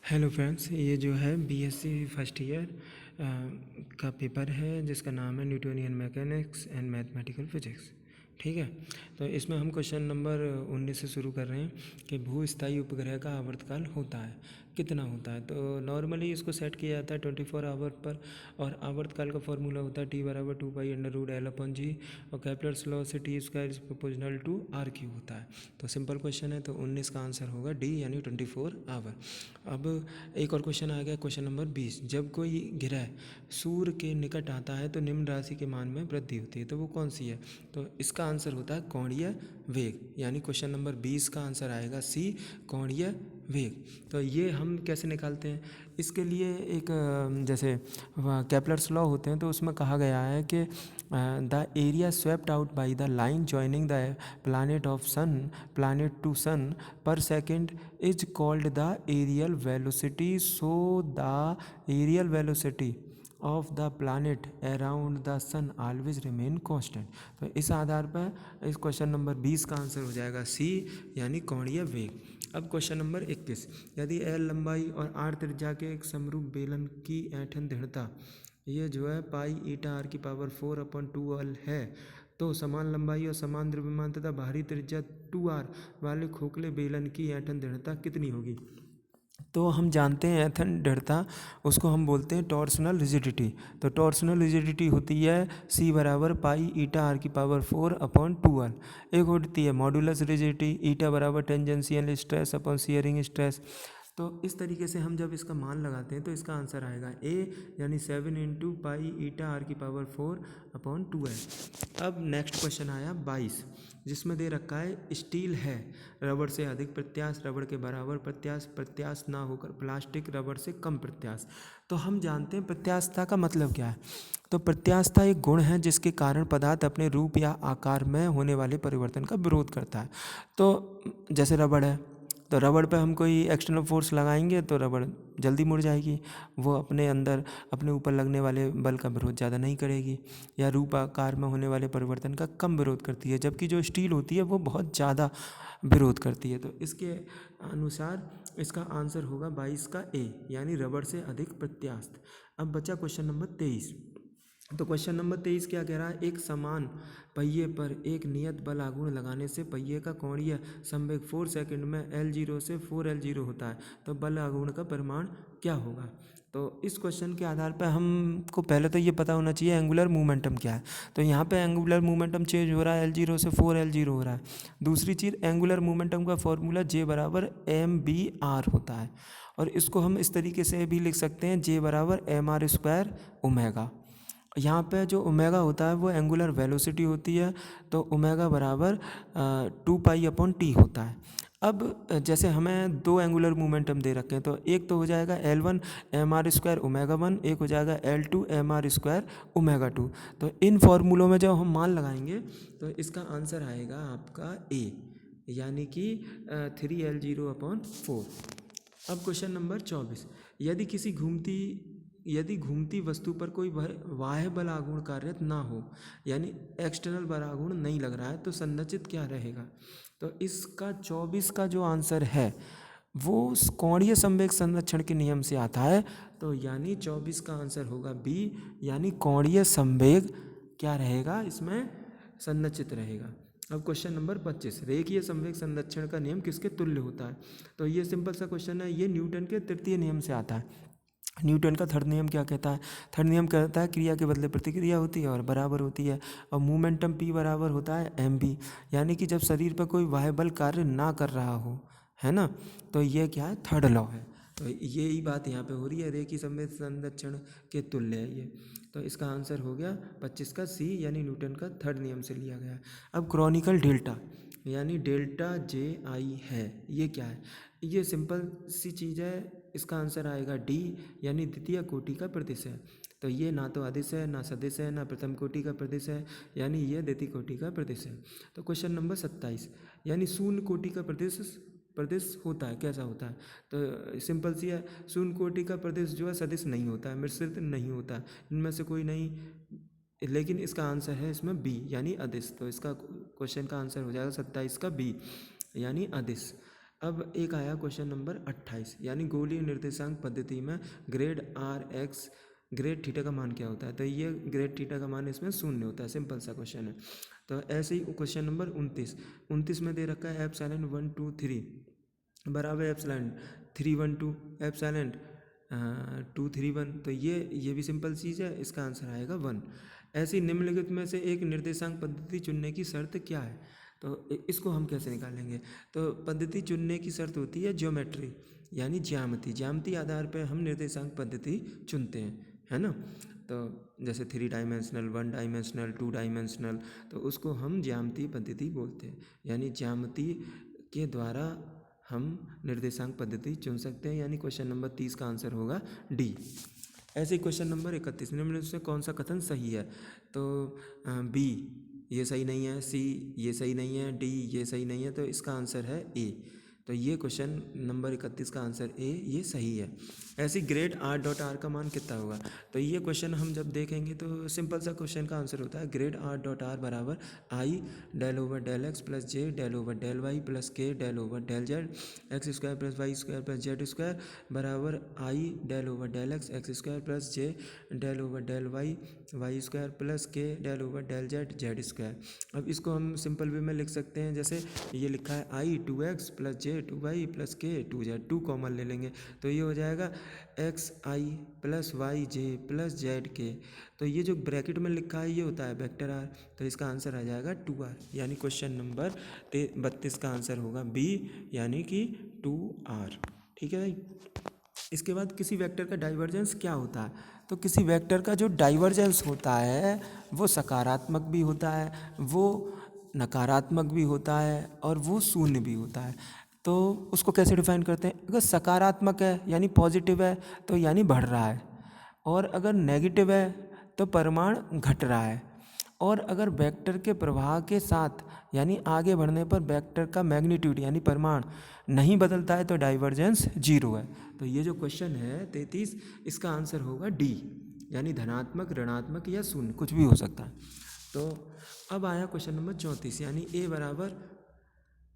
Hello friends, ये जो है बीएससी फर्स्ट ईयर का पेपर है जिसका नाम है Newtonian mechanics and mathematical physics. ठीक है, तो इसमें हम क्वेश्चन नंबर 19 से शुरू कर रहे हैं कि भूस्थायी उपग्रह का आवर्तकाल होता है कितना होता है। तो नॉर्मली इसको सेट किया जाता है 24 आवर पर, और आवर्तकाल का फॉर्मूला होता है T = 2π√L/g, और केपलर्स लॉ से T² is proportional to R³ होता है। तो सिंपल क्वेश्चन है, तो 19 का आंसर होगा डी यानी 24 आवर। अब एक और क्वेश्चन आ गया, क्वेश्चन नंबर 20। जब कोई ग्रह सूर्य के निकट आता है तो निम्न राशि के मान में वृद्धि होती है, तो वो कौन सी है? तो इसका आंसर होता है कोणीय वेग, यानी क्वेश्चन नंबर 20 का आंसर आएगा सी, कोणीय वेग। तो ये हम कैसे निकालते हैं? इसके लिए एक जैसे केपलर्स लॉ होते हैं, तो उसमें कहा गया है कि the area swept out by the line joining the planet to sun per second is called the aerial velocity. So the aerial velocity of the planet around the sun always remain constant. तो इस आधार पर इस question number 20 का answer हो जाएगा सी, यानी कोणीय वेग। अब क्वेश्चन नंबर 21। यदि एल लंबाई और आर त्रिज्या के एक समरूप बेलन की ऐंठन दृढ़ता ये जो है π/4/2L है, तो समान लंबाई और समान द्रव्यमान तथा बाहरी त्रिज्या 2R वाले खोखले बेलन की ऐंठन दृढ़ता कितनी होगी? तो हम जानते हैं ऐंठन दृढ़ता, उसको हम बोलते हैं टॉर्सनल रिजिडिटी। तो टॉर्सनल रिजिडिटी होती है C = π/4/2L। एक होती है modulus rigidity, η tangential stress upon shearing stress. तो इस तरीके से हम जब इसका मान लगाते हैं तो इसका आंसर आएगा ए, यानी 7 × π/4/2L। अब नेक्स्ट क्वेश्चन आया 22, जिसमें दे रखा है स्टील है रबड़ से अधिक प्रत्यास्थ, रबड़ के बराबर प्रत्यास्थ, प्रत्यास्थ ना होकर प्लास्टिक रबड़ से कम प्रत्यास्थ। तो हम जानते हैं प्रत्यास्थता का मतलब क्या है। तो प्रत्यास्थता एक गुण है जिसके कारण पदार्थ अपने रूप या आकार में होने वाले परिवर्तन का विरोध करता है। तो जैसे रबड़ है, तो रबड़ पे हम कोई एक्सटर्नल फोर्स लगाएंगे तो रबड़ जल्दी मुड़ जाएगी, वो अपने अंदर अपने ऊपर लगने वाले बल का विरोध ज़्यादा नहीं करेगी, या रूप आकार में होने वाले परिवर्तन का कम विरोध करती है, जबकि जो स्टील होती है वो बहुत ज़्यादा विरोध करती है। तो इसके अनुसार इसका आंसर होगा 22 का ए, यानी रबड़ से अधिक प्रत्यास्थ। अब बचा क्वेश्चन नंबर 23। तो क्वेश्चन नंबर 23 क्या कह रहा है? एक समान पहिए पर एक नियत बल आघूर्ण लगाने से पहिए का कोणीय संवेग 4 सेकंड में L0 से 4L0 होता है, तो बल आघूर्ण का परिमाण क्या होगा? तो इस क्वेश्चन के आधार पर हमको पहले तो ये पता होना चाहिए एंगुलर मोमेंटम क्या है। तो यहाँ पे एंगुलर मोमेंटम चेंज हो रहा है, L0 से 4L0 हो रहा है। दूसरी चीज़, एंगुलर मोमेंटम का फॉर्मूला J = mvr होता है, और इसको हम इस तरीके से भी लिख सकते हैं J = mr² ओमेगा। यहाँ पे जो ओमेगा होता है वो एंगुलर वेलोसिटी होती है, तो ओमेगा बराबर 2π/T होता है। अब जैसे हमें दो एंगुलर मोमेंटम दे रखे हैं, तो एक तो हो जाएगा L1 mr² ω1, एक हो जाएगा L2 mr² ω2। तो इन फॉर्मूलों में जब हम मान लगाएंगे तो इसका आंसर आएगा आपका ए, यानी कि 3L0/4। अब क्वेश्चन नंबर 24। यदि घूमती वस्तु पर कोई बाह्य बल आघूर्ण कार्यरत ना हो, यानी एक्सटर्नल बल आघूर्ण नहीं लग रहा है, तो संरचित क्या रहेगा? तो इसका 24 का जो आंसर है वो कोणीय संवेग संरक्षण के नियम से आता है, तो यानी 24 का आंसर होगा बी, यानी कोणीय संवेग क्या रहेगा इसमें? संरचित रहेगा। अब क्वेश्चन नंबर 25। रेखीय संवेग संरक्षण का नियम किसके तुल्य होता है? तो ये सिंपल सा क्वेश्चन है, ये न्यूटन के तृतीय नियम से आता है। न्यूटन का थर्ड नियम क्या कहता है? थर्ड नियम कहता है क्रिया के बदले प्रतिक्रिया होती है और बराबर होती है, और मोमेंटम P बराबर होता है mv, यानी कि जब शरीर पर कोई बाह्य बल कार्य ना कर रहा हो, है ना, तो ये क्या है? थर्ड लॉ है। तो यही बात यहाँ पे हो रही है, रेखीय संवेग संरक्षण के तुल्य है ये। तो इसका आंसर हो गया 25 का सी, यानी न्यूटन का थर्ड नियम से लिया गया। अब क्रॉनिकल डेल्टा यानी डेल्टा JI है, ये क्या है? ये सिंपल सी चीज़ है, इसका आंसर आएगा डी, यानी द्वितीय कोटि का प्रदिश है। तो ये ना तो अदिश है, ना सदिश है, ना प्रथम कोटि का प्रदिश है, यानी ये द्वितीय कोटि का प्रदिश है। तो क्वेश्चन नंबर 27, यानी शून्य कोटि का प्रदेश होता है, कैसा होता है? तो सिंपल सी है, शून्य कोटि का प्रदेश जो है सदिश नहीं होता है, मिश्रित नहीं होता है, इनमें से कोई नहीं, लेकिन इसका आंसर है इसमें बी, यानी अदिश। तो इसका क्वेश्चन का आंसर हो जाएगा 27 का बी, यानी अदिश। अब एक आया क्वेश्चन नंबर 28, यानी गोलीय निर्देशांक पद्धति में grad r x grad theta का मान क्या होता है। तो ये ग्रेड थीटा का मान इसमें शून्य होता है, सिंपल सा क्वेश्चन है। तो ऐसे ही क्वेश्चन नंबर 29 में दे रखा है एप्सिलॉन 1 2 3 बराबर एप्सिलॉन 3 1 2 एप्सिलॉन 2 3 1। तो ये भी सिंपल चीज़ है, इसका आंसर आएगा 1। ऐसी निम्नलिखित में से एक निर्देशांक पद्धति चुनने की शर्त क्या है। तो इसको हम कैसे निकालेंगे। तो पद्धति चुनने की शर्त होती है ज्योमेट्री, यानी ज्यामिति आधार पर हम निर्देशांक पद्धति चुनते हैं, है ना। तो जैसे 3 डायमेंशनल, 1 डायमेंशनल, 2 डायमेंशनल, तो उसको हम ज्यामितीय पद्धति बोलते हैं। यानी ज्यामिति के द्वारा हम निर्देशांक पद्धति चुन सकते हैं, यानी क्वेश्चन नंबर 30 का आंसर होगा डी। ऐसे ही क्वेश्चन नंबर 31, निम्न से कौन सा कथन सही है। तो बी ये सही नहीं है, सी ये सही नहीं है, डी ये सही नहीं है, तो इसका आंसर है ए। तो ये क्वेश्चन नंबर 31 का आंसर ए, ये सही है। ऐसी ग्रेड आर डॉट आर का मान कितना होगा। तो ये क्वेश्चन हम जब देखेंगे तो सिंपल सा क्वेश्चन का आंसर होता है ग्रेड आर डॉट आर बराबर i del over del x plus j del over del y plus k del over del z x square plus y square plus z square बराबर i del over del x x square plus j del over del y y square plus k del over del z z square. अब इसको हम simple way में लिख सकते हैं, जैसे ये लिखा है आई 2x प्लस जे 2y प्लस के 2z, 2 कॉमन ले लेंगे तो ये हो जाएगा एक्स आई प्लस वाई जे प्लस जेड के। तो ये जो ब्रैकेट में लिखा है ये होता है वेक्टर आर, तो इसका आंसर आ जाएगा 2r, यानी क्वेश्चन नंबर 32 का आंसर होगा बी, यानी कि 2r। ठीक है भाई। इसके बाद किसी वेक्टर का डाइवर्जेंस क्या होता है। तो किसी वेक्टर का जो डाइवर्जेंस होता है वो सकारात्मक भी होता है, वो नकारात्मक भी होता है और वो शून्य भी होता है। तो उसको कैसे डिफाइन करते हैं। अगर सकारात्मक है यानी पॉजिटिव है तो यानी बढ़ रहा है, और अगर नेगेटिव है तो परिमाण घट रहा है, और अगर वेक्टर के प्रवाह के साथ यानी आगे बढ़ने पर वेक्टर का मैग्नीट्यूड यानी परिमाण नहीं बदलता है तो डाइवर्जेंस 0 है। तो ये जो क्वेश्चन है 33, इसका आंसर होगा डी, यानी धनात्मक, ऋणात्मक या शून्य कुछ भी हो सकता है। तो अब आया क्वेश्चन नंबर 34, यानी ए बराबर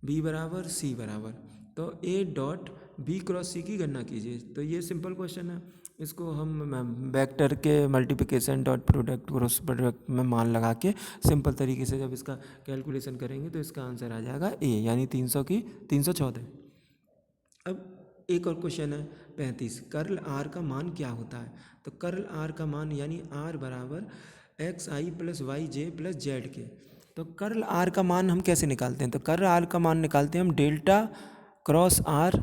बी बराबर सी बराबर। तो ए डॉट बी क्रॉस सी की गणना कीजिए। तो ये सिंपल क्वेश्चन है, इसको हम वेक्टर के multiplication dot product cross product में मान लगा के सिंपल तरीके से जब इसका कैलकुलेशन करेंगे तो इसका आंसर आ जाएगा ए, यानी 300 की 314। अब एक और क्वेश्चन है 35, कर्ल आर का मान क्या होता है। तो कर्ल आर का मान यानी आर बराबर एक्स आई प्लस वाई जे प्लस जेड के। तो कर्ल आर का मान हम कैसे निकालते हैं। तो कर्ल आर का मान निकालते हैं हम डेल्टा क्रॉस आर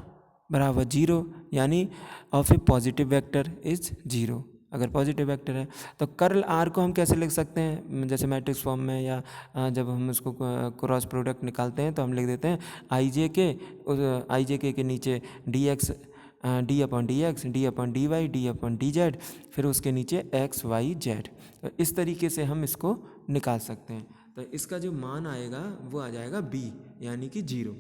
बराबर 0, यानी of A positive vector is 0, अगर पॉजिटिव वेक्टर है। तो कर्ल आर को हम कैसे लिख सकते हैं, जैसे मैट्रिक्स फॉर्म में, या जब हम उसको क्रॉस प्रोडक्ट निकालते हैं तो हम लिख देते हैं आई जे के नीचे d x d upon d x d upon d y d upon d z, फिर उसके नीचे एक्स वाई जेड। तो इस तरीके से हम इसको निकाल सकते हैं। तो इसका जो मान आएगा वो आ जाएगा बी, यानी कि 0।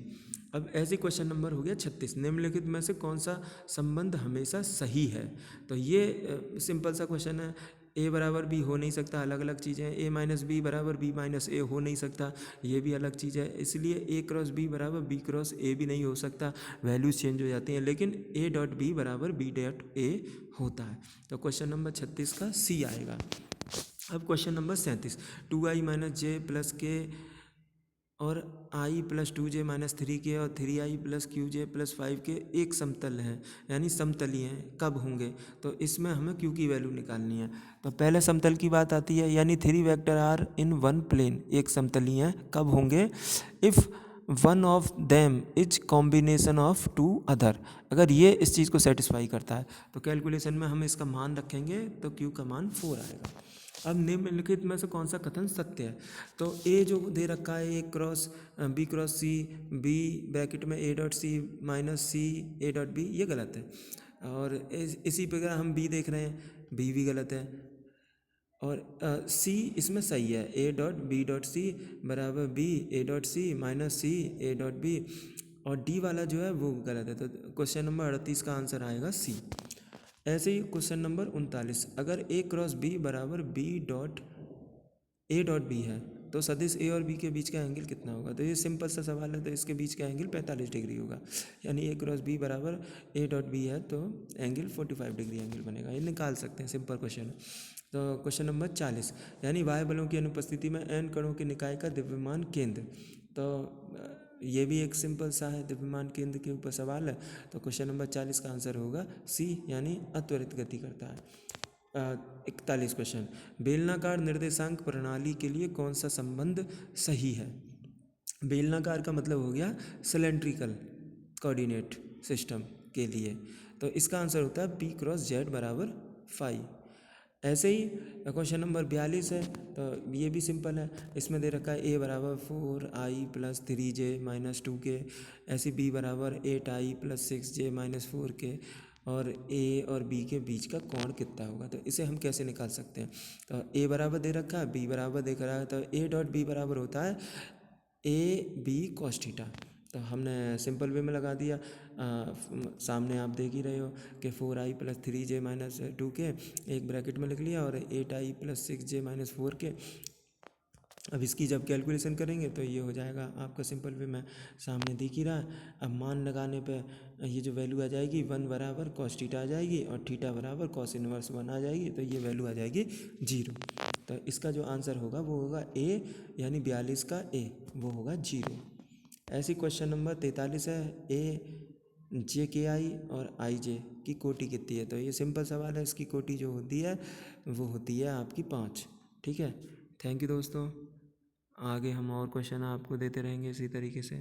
अब ऐसे क्वेश्चन नंबर हो गया 36, निम्नलिखित में से कौन सा संबंध हमेशा सही है। तो ये सिंपल सा क्वेश्चन है, ए बराबर बी हो नहीं सकता, अलग अलग चीज़ें हैं। ए माइनस बी बराबर बी माइनस ए हो नहीं सकता, ये भी अलग चीज़ है। इसलिए ए क्रॉस बी बराबर बी क्रॉस ए भी नहीं हो सकता, वैल्यूज चेंज हो जाती हैं। लेकिन ए डॉट बी बराबर बी डॉट ए होता है। तो क्वेश्चन नंबर 36 का सी आएगा। अब क्वेश्चन नंबर 37, 2i माइनस जे प्लस के और i plus 2j minus 3k और 3i plus qj plus 5k एक समतल हैं, यानी समतली हैं, कब होंगे। तो इसमें हमें q की वैल्यू निकालनी है। तो पहले समतल की बात आती है, यानी 3 vector are in one plane, एक समतली हैं, कब होंगे। If one of them is combination of 2 other, अगर ये इस चीज़ को सेटिस्फाई करता है तो कैलकुलेशन में हम इसका मान रखेंगे तो q का मान 4 आएगा। अब निम्नलिखित में से कौन सा कथन सत्य है। तो ए जो दे रखा है a cross b cross c, b bracket में a dot c minus c a dot b, ये गलत है। और इसी प्रकार हम बी देख रहे हैं, बी भी गलत है। और सी इसमें सही है, a dot b dot c बराबर b a dot c minus c a dot b, और डी वाला जो है वो गलत है। तो क्वेश्चन नंबर 38 का आंसर आएगा सी। ऐसे ही क्वेश्चन नंबर 39, अगर ए क्रॉस बी बराबर b dot a dot b है तो सदिश ए और बी के बीच का एंगल कितना होगा? तो ये सिंपल सा सवाल है, तो इसके बीच का एंगल 45 डिग्री होगा, यानी ए क्रॉस बी बराबर ए डॉट बी है, तो एंगल 45 डिग्री एंगल बनेगा। ये निकाल सकते हैं, सिंपल क्वेश्चन। तो क्वेश्चन नंबर 40, यानी वायु बलों की अनुपस्थिति में एन कणों के निकाय का द्रव्यमान केंद्र। तो ये भी एक सिंपल सा है, द्रव्यमान केंद्र के ऊपर सवाल है। तो क्वेश्चन नंबर 40 का आंसर होगा सी, यानी अत्वरित गति करता है। 41 क्वेश्चन, बेलनाकार निर्देशांक प्रणाली के लिए कौन सा संबंध सही है? बेलनाकार का मतलब हो गया सिलेंड्रिकल कोऑर्डिनेट सिस्टम के लिए, तो इसका आंसर होता है पी क्रॉस जेड बराबर 5। ऐसे ही क्वेश्चन नंबर 42 है, तो ये भी सिंपल है। इसमें दे रखा है ए बराबर 4i plus 3j minus 2k, ऐसे बी बराबर 8i plus 6j minus 4k, और ए और बी के बीच का कोण कितना होगा? तो इसे हम कैसे निकाल सकते हैं? तो ए बराबर दे रखा है, बी बराबर दे रखा है, तो ए डॉट बी बराबर होता है ए बी कॉस थीटा। तो हमने सिंपल वे में लगा दिया। सामने आप देख ही रहे हो कि 4i plus 3j minus 2k एक ब्रैकेट में लिख लिया, और 8i plus 6j minus 4k। अब इसकी जब कैलकुलेशन करेंगे तो ये हो जाएगा आपका सिंपल वे में सामने दिख ही रहा है। अब मान लगाने पे ये जो वैल्यू आ जाएगी 1 बराबर कॉस थीटा आ जाएगी, और थीटा बराबर कॉस इनवर्स 1 आ जाएगी, तो ये वैल्यू आ जाएगी 0। तो इसका जो आंसर होगा वो होगा ए, यानी 42 का ए वो होगा 0। ऐसी क्वेश्चन नंबर 43 है, ए जे के आई और आई जे की कोटि कितनी है? तो ये सिंपल सवाल है, इसकी कोटि जो होती है वो होती है आपकी 5। ठीक है, थैंक यू दोस्तों। आगे हम और क्वेश्चन आपको देते रहेंगे इसी तरीके से।